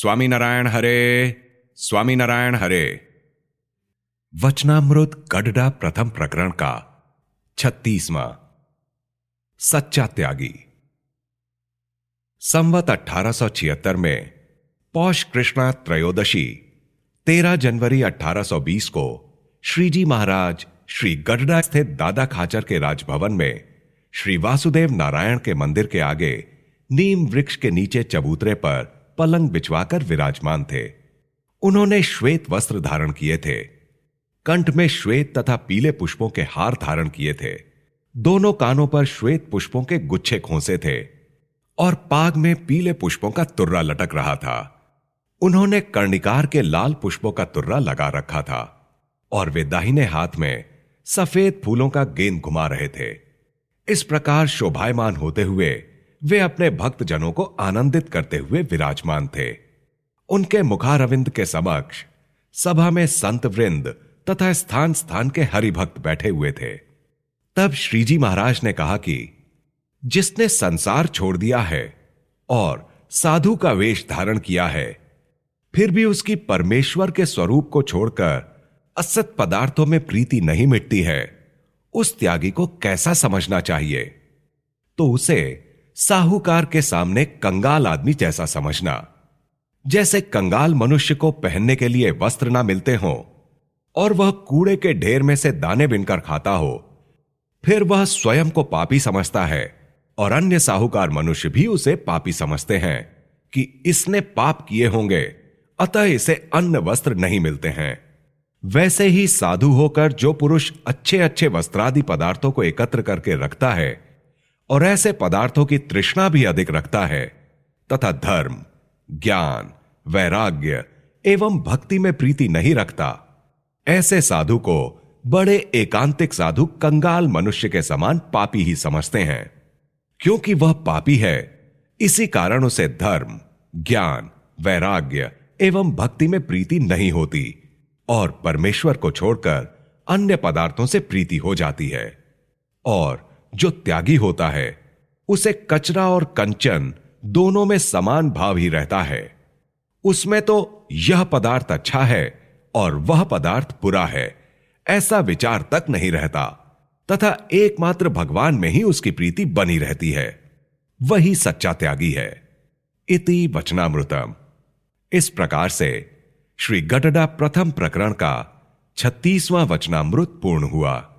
स्वामीनारायण हरे, स्वामीनारायण हरे। वचनामृत गढ़डा प्रथम प्रकरण का 36वां। सच्चा त्यागी। संवत 1876 में पौष कृष्णा त्रयोदशी 13 जनवरी 1820 को श्रीजी महाराज श्री गढ़डा स्थित दादा खाचर के राजभवन में श्री वासुदेव नारायण के मंदिर के आगे नीम वृक्ष के नीचे चबूतरे पर पलंग बिछवाकर विराजमान थे। उन्होंने श्वेत वस्त्र धारण किए थे। कंठ में श्वेत तथा पीले पुष्पों के हार धारण किए थे। दोनों कानों पर श्वेत पुष्पों के गुच्छे खोसे थे और पाग में पीले पुष्पों का तुर्रा लटक रहा था। उन्होंने कर्णिकार के लाल पुष्पों का तुर्रा लगा रखा था और वे दाहिने हाथ में सफेद फूलों का गेंद घुमा रहे थे। इस प्रकार शोभायमान होते हुए वे अपने भक्त जनों को आनंदित करते हुए विराजमान थे। उनके मुखारविंद के समक्ष सभा में संत वृंद तथा स्थान स्थान के हरिभक्त बैठे हुए थे। तब श्रीजी महाराज ने कहा कि जिसने संसार छोड़ दिया है और साधु का वेश धारण किया है, फिर भी उसकी परमेश्वर के स्वरूप को छोड़कर असत पदार्थों में प्रीति नहीं मिटती है, उस त्यागी को कैसा समझना चाहिए? तो उसे साहूकार के सामने कंगाल आदमी जैसा समझना। जैसे कंगाल मनुष्य को पहनने के लिए वस्त्र ना मिलते हों और वह कूड़े के ढेर में से दाने बिनकर खाता हो, फिर वह स्वयं को पापी समझता है और अन्य साहूकार मनुष्य भी उसे पापी समझते हैं कि इसने पाप किए होंगे, अतः इसे अन्न वस्त्र नहीं मिलते हैं। वैसे ही साधु होकर जो पुरुष अच्छे अच्छे वस्त्रादि पदार्थों को एकत्र करके रखता है और ऐसे पदार्थों की तृष्णा भी अधिक रखता है तथा धर्म, ज्ञान, वैराग्य एवं भक्ति में प्रीति नहीं रखता, ऐसे साधु को बड़े एकांतिक साधु कंगाल मनुष्य के समान पापी ही समझते हैं। क्योंकि वह पापी है, इसी कारण उसे धर्म, ज्ञान, वैराग्य एवं भक्ति में प्रीति नहीं होती और परमेश्वर को छोड़कर अन्य पदार्थों से प्रीति हो जाती है। और जो त्यागी होता है, उसे कचरा और कंचन दोनों में समान भाव ही रहता है। उसमें तो यह पदार्थ अच्छा है और वह पदार्थ बुरा है, ऐसा विचार तक नहीं रहता तथा एकमात्र भगवान में ही उसकी प्रीति बनी रहती है। वही सच्चा त्यागी है। इति वचनामृतम। इस प्रकार से श्री गढ़डा प्रथम प्रकरण का 36वां वचनामृत पूर्ण हुआ।